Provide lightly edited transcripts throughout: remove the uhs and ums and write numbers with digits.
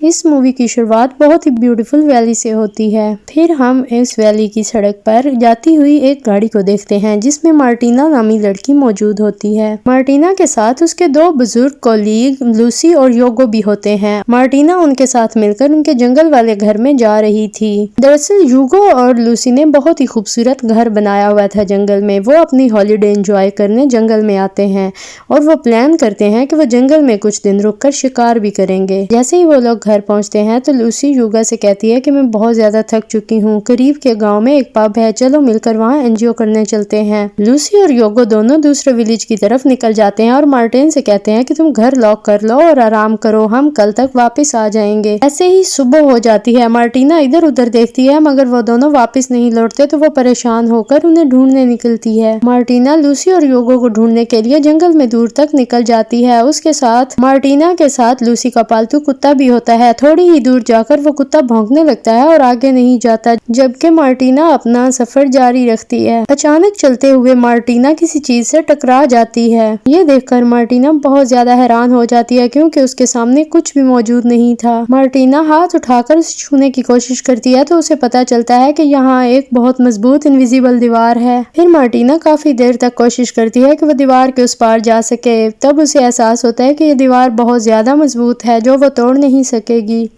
इस मूवी की शुरुआत बहुत ही ब्यूटीफुल वैली से होती है। फिर हम इस वैली की सड़क पर जाती हुई एक गाड़ी को देखते हैं जिसमें मार्टिना नामी लड़की मौजूद होती है। मार्टिना के साथ उसके दो बुजुर्ग कोलीग लूसी और योगो भी होते हैं। मार्टिना उनके साथ मिलकर उनके जंगल वाले घर में जा रही थी। दरअसल यूगो और लूसी ने बहुत ही खूबसूरत घर बनाया हुआ था जंगल में। वो अपनी हॉलीडे एंजॉय करने जंगल में आते हैं और वो प्लान करते हैं कि वो जंगल में कुछ दिन रुककर शिकार भी करेंगे। जैसे ही वो लोग घर पहुंचते हैं तो लूसी यूगा से कहती है कि मैं बहुत ज्यादा थक चुकी हूँ। करीब के गांव में एक पब है, चलो मिलकर वहाँ एंजॉय करने चलते हैं। लूसी और योगो दोनों दूसरे विलेज की तरफ निकल जाते हैं और मार्टिन से कहते हैं कि तुम घर लॉक कर लो और आराम करो, हम कल तक वापस आ जाएंगे। ऐसे ही सुबह हो जाती है। मार्टिना इधर उधर देखती है मगर वो दोनों वापस नहीं लौटते तो वो परेशान होकर उन्हें ढूंढने निकलती है। मार्टिना लूसी और योगो को ढूंढने के लिए जंगल में दूर तक निकल जाती है। उसके साथ मार्टिना के साथ लूसी का पालतू कुत्ता भी होता है। थोड़ी ही दूर जाकर वो कुत्ता भौंकने लगता है और आगे नहीं जाता, जबकि मार्टिना अपना सफर जारी रखती है। अचानक चलते हुए मार्टिना किसी चीज से टकरा जाती है। ये देखकर मार्टिना बहुत ज्यादा हैरान हो जाती है क्योंकि उसके सामने कुछ भी मौजूद नहीं था। मार्टिना हाथ उठाकर उसे छूने की कोशिश करती है तो उसे पता चलता है कि यहाँ एक बहुत मजबूत इनविजिबल दीवार है। फिर मार्टिना काफी देर तक कोशिश करती है कि वो दीवार के उस पार जा सके। तब उसे एहसास होता है कि ये दीवार बहुत ज्यादा मजबूत है जो वो तोड़ नहीं सकेगी।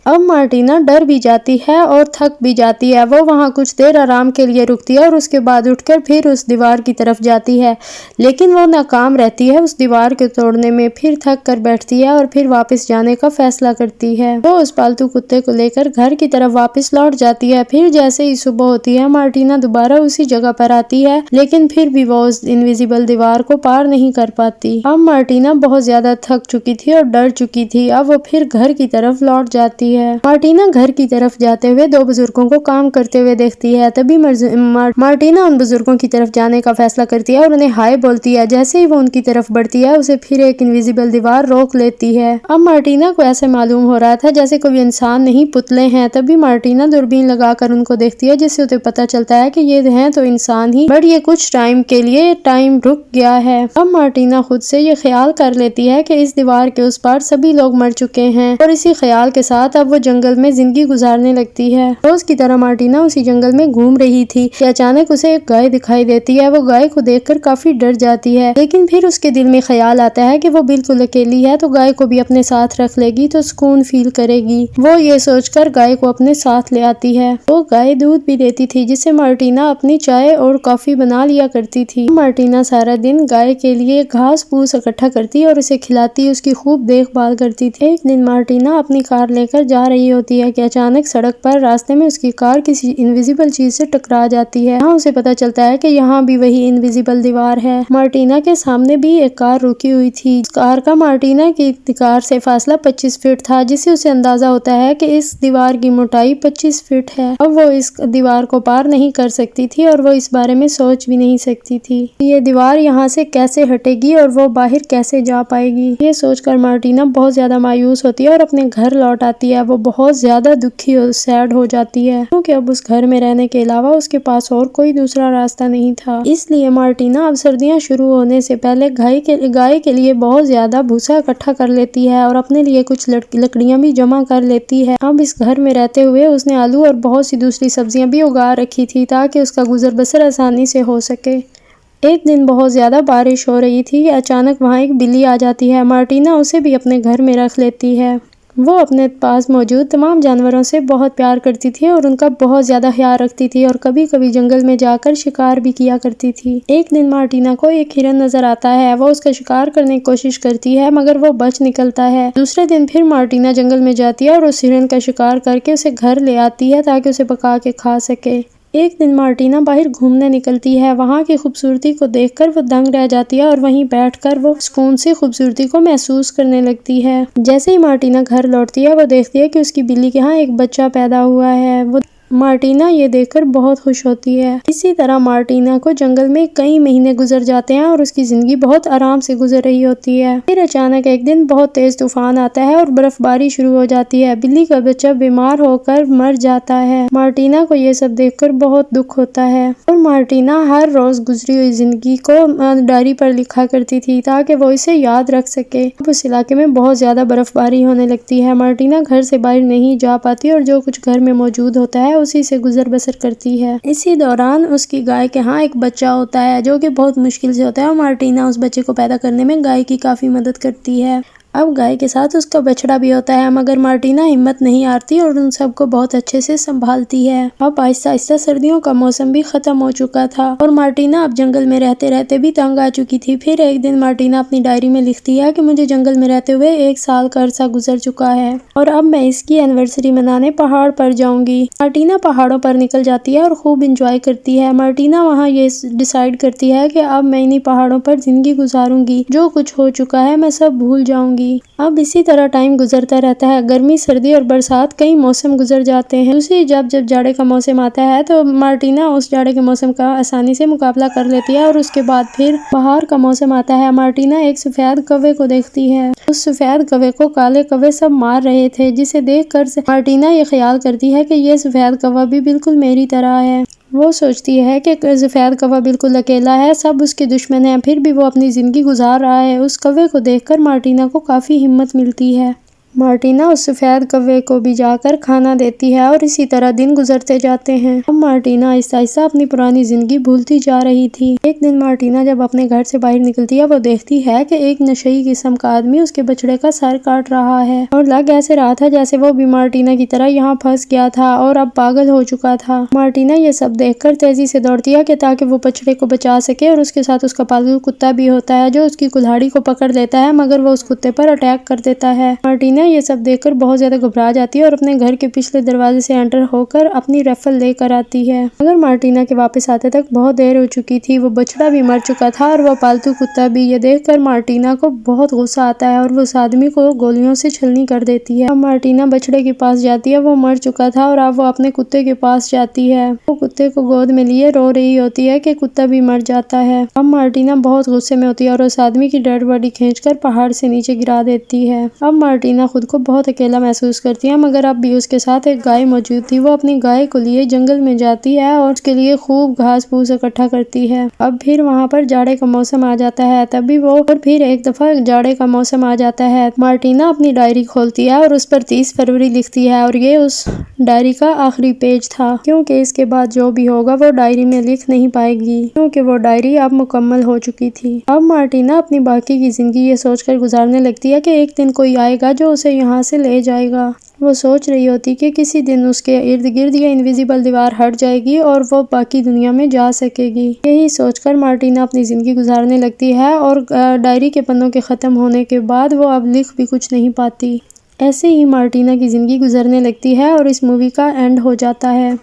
अब मार्टिना डर भी जाती है और थक भी जाती है। वो वहाँ कुछ देर आराम के लिए रुकती है और उसके बाद उठकर फिर उस दीवार की तरफ जाती है, लेकिन वो नाकाम रहती है उस दीवार को तोड़ने में। फिर थक कर बैठती है और फिर वापस जाने का फैसला करती है। वो उस पालतू कुत्ते को लेकर घर की तरफ वापस लौट जाती है। फिर जैसे ही सुबह होती है मार्टिना दोबारा उसी जगह पर आती है, लेकिन फिर भी वो उस इनविजिबल दीवार को पार नहीं कर पाती। अब मार्टिना बहुत ज्यादा थक चुकी थी और डर चुकी थी। अब वो फिर घर की तरफ लौट जाती है। मार्टिना घर की तरफ जाते हुए दो बुजुर्गों को काम करते हुए देखती है। तभी मार्टिना उन बुजुर्गों की तरफ जाने का फैसला करती है और उन्हें हाय बोलती है। जैसे ही वो उनकी तरफ बढ़ती है उसे फिर एक इनविजिबल दीवार रोक लेती है। अब मार्टिना को ऐसे मालूम हो रहा था जैसे कोई इंसान नहीं पुतले हैं। तभी मार्टिना दूरबीन लगाकर उनको देखती है जिससे उसे पता चलता है कि ये हैं तो इंसान ही, बट ये कुछ टाइम के लिए टाइम रुक गया है। अब मार्टिना खुद से ये ख्याल कर लेती है कि इस दीवार के उस पार सभी लोग मर चुके हैं और इसी ख्याल के साथ अब वो जंगल में जिंदगी गुजारने लगती है। रोज की तरह मार्टिना उसी जंगल में घूम रही थी कि अचानक उसे एक गाय दिखाई देती है। वो गाय को देखकर काफी डर जाती है, लेकिन फिर उसके दिल में ख्याल आता है कि वो बिल्कुल अकेली है तो गाय को भी अपने साथ रख लेगी तो सुकून फील करेगी। वो ये सोचकर गाय को अपने साथ ले आती है। वो गाय दूध भी देती थी जिससे मार्टिना अपनी चाय और कॉफी बना लिया करती थी। मार्टिना सारा दिन गाय के लिए घास फूस इकट्ठा करती और उसे खिलाती, उसकी खूब देखभाल करती थी। एक दिन मार्टिना अपनी कार लेकर जा रही होती है कि अचानक सड़क पर रास्ते में उसकी कार किसी इनविजिबल चीज से टकरा जाती है। यहाँ उसे पता चलता है कि यहाँ भी वही इनविजिबल दीवार है। मार्टिना के सामने भी एक कार रुकी हुई थी। कार का मार्टिना की कार से फासला 25 फीट था, जिससे उसे अंदाजा होता है कि इस दीवार की मोटाई 25 फीट है। अब वो इस दीवार को पार नहीं कर सकती थी और वो इस बारे में सोच भी नहीं सकती थी ये दीवार यहाँ से कैसे हटेगी और वो बाहर कैसे जा पाएगी। ये सोचकर मार्टिना बहुत ज्यादा मायूस होती है और अपने घर लौट आती है। वो बहुत ज्यादा दुखी और सैड हो जाती है क्योंकि अब उस घर में रहने के अलावा उसके पास और कोई दूसरा रास्ता नहीं था। इसलिए मार्टिना अब सर्दियां शुरू होने से पहले गाय के लिए बहुत ज्यादा भूसा इकट्ठा कर लेती है और अपने लिए कुछ लकड़ियां भी जमा कर लेती है। अब इस घर में रहते हुए उसने आलू और बहुत सी दूसरी सब्जियां भी उगा रखी थी ताकि उसका गुजर बसर आसानी से हो सके। एक दिन बहुत ज्यादा बारिश हो रही थी। अचानक वहाँ एक बिल्ली आ जाती है। मार्टिना उसे भी अपने घर में रख लेती है। वो अपने पास मौजूद तमाम जानवरों से बहुत प्यार करती थी और उनका बहुत ज्यादा ख्याल रखती थी और कभी कभी जंगल में जाकर शिकार भी किया करती थी। एक दिन मार्टिना को एक हिरन नजर आता है। वो उसका शिकार करने की कोशिश करती है मगर वो बच निकलता है। दूसरे दिन फिर मार्टिना जंगल में जाती है और उस हिरन का शिकार करके उसे घर ले आती है ताकि उसे पका के खा सके। एक दिन मार्टिना बाहर घूमने निकलती है। वहाँ की खूबसूरती को देखकर वो दंग रह जाती है और वहीं बैठकर वो सुकून से खूबसूरती को महसूस करने लगती है। जैसे ही मार्टिना घर लौटती है वो देखती है कि उसकी बिल्ली के यहाँ एक बच्चा पैदा हुआ है। वो मार्टिना ये देखकर बहुत खुश होती है। इसी तरह मार्टिना को जंगल में कई महीने गुजर जाते हैं और उसकी जिंदगी बहुत आराम से गुजर रही होती है। फिर अचानक एक दिन बहुत तेज तूफान आता है और बर्फबारी शुरू हो जाती है। बिल्ली का बच्चा बीमार होकर मर जाता है। मार्टिना को ये सब देखकर बहुत दुख होता है और मार्टिना हर रोज गुजरी हुई जिंदगी को डायरी पर लिखा करती थी ताकि वो इसे याद रख सके। अब उस इलाके में बहुत ज्यादा बर्फबारी होने लगती है। मार्टिना घर से बाहर नहीं जा पाती और जो कुछ घर में मौजूद होता है उसी से गुजर बसर करती है। इसी दौरान उसकी गाय के यहाँ एक बच्चा होता है जो कि बहुत मुश्किल से होता है और मार्टिना उस बच्चे को पैदा करने में गाय की काफी मदद करती है। अब गाय के साथ उसका बछड़ा भी होता है मगर मार्टिना हिम्मत नहीं हारती और उन सबको बहुत अच्छे से संभालती है। अब आहिस्ता आहिस्ता सर्दियों का मौसम भी खत्म हो चुका था और मार्टिना अब जंगल में रहते रहते भी तंग आ चुकी थी। फिर एक दिन मार्टिना अपनी डायरी में लिखती है कि मुझे जंगल में रहते हुए 1 साल का अरसा गुजर चुका है और अब मैं इसकी एनिवर्सरी मनाने पहाड़ पर जाऊंगी। मार्टिना पहाड़ों पर निकल जाती है और खूब इंजॉय करती है। मार्टिना वहाँ ये डिसाइड करती है कि अब मैं इन्हीं पहाड़ों पर जिंदगी गुजारूंगी, जो कुछ हो चुका है मैं सब भूल जाऊंगी। अब इसी तरह टाइम गुजरता रहता है। गर्मी, सर्दी और बरसात कई मौसम गुजर जाते हैं। दूसरी जब जाड़े का मौसम आता है तो मार्टिना उस जाड़े के मौसम का आसानी से मुकाबला कर लेती है और उसके बाद फिर बाहर का मौसम आता है। मार्टिना एक सफेद कौवे को देखती है। उस सफेद कौवे को काले कौवे सब मार रहे थे, जिसे देखकर मार्टिना ये ख्याल करती है कि ये सफेद कौवा भी बिल्कुल मेरी तरह है। वो सोचती है कि सफेद कौवा बिल्कुल अकेला है, सब उसके दुश्मन हैं, फिर भी वो अपनी जिंदगी गुजार रहा है। उस कौवे को देखकर मार्टिना को काफी हिम्मत मिलती है। मार्टिना उस सफेद कौवे को भी जाकर खाना देती है और इसी तरह दिन गुजरते जाते हैं। अब मार्टिना आहिस्ता आहिस्ता अपनी पुरानी जिंदगी भूलती जा रही थी। एक दिन मार्टिना जब अपने घर से बाहर निकलती है वो देखती है कि एक नशेई किस्म का आदमी उसके बछड़े का सर काट रहा है और लग ऐसे रहा था जैसे वो भी मार्टिना की तरह यहाँ फंस गया था और अब पागल हो चुका था। मार्टिना ये सब देखकर तेजी से दौड़ती है कि ताकि वो बछड़े को बचा सके और उसके साथ उसका पालतू कुत्ता भी होता है जो उसकी कुल्हाड़ी को पकड़ लेता है मगर वो उस कुत्ते पर अटैक कर देता है। मार्टिना ये सब देखकर बहुत ज्यादा घबरा जाती है और अपने घर के पिछले दरवाजे से एंटर होकर अपनी राइफल लेकर आती है। मगर मार्टिना के वापस आते तक बहुत देर हो चुकी थी। वो बछड़ा भी मर चुका था और वो पालतू कुत्ता भी। ये देखकर मार्टिना को बहुत गुस्सा आता है और वो उस आदमी को गोलियों से छलनी कर देती है। अब मार्टिना बछड़े के पास जाती है, वो मर चुका था और अब वो अपने कुत्ते के पास जाती है। वो कुत्ते को गोद में लिए रो रही होती है कि कुत्ता भी मर जाता है। अब मार्टिना बहुत गुस्से में होती है और उस आदमी की डेड बॉडी खींचकर पहाड़ से नीचे गिरा देती है। अब मार्टिना खुद को बहुत अकेला महसूस करती है मगर अब भी उसके साथ एक गाय मौजूद थी। वो अपनी गाय को लिए जंगल में जाती है और उसके लिए खूब घास फूस इकट्ठा करती है। अब फिर वहाँ पर जाड़े का मौसम आ जाता है, तभी वो और फिर एक दफा जाड़े का मौसम आ जाता है। मार्टिना अपनी डायरी खोलती है और उस पर 30 फरवरी लिखती है और ये उस डायरी का आखिरी पेज था क्योंकि इसके बाद जो भी होगा वो डायरी में लिख नहीं पाएगी क्योंकि वो डायरी अब मुकम्मल हो चुकी थी। अब मार्टिना अपनी बाकी की जिंदगी ये सोचकर गुजारने लगती है कि एक दिन कोई आएगा जो उसे यहाँ से ले जाएगा। वो सोच रही होती कि किसी दिन उसके इर्द गिर्द ये इनविजिबल दीवार हट जाएगी और वो बाकी दुनिया में जा सकेगी। यही सोचकर मार्टिना अपनी जिंदगी गुजारने लगती है और डायरी के पन्नों के ख़त्म होने के बाद वो अब लिख भी कुछ नहीं पाती। ऐसे ही मार्टिना की जिंदगी गुजरने लगती है और इस मूवी का एंड हो जाता है।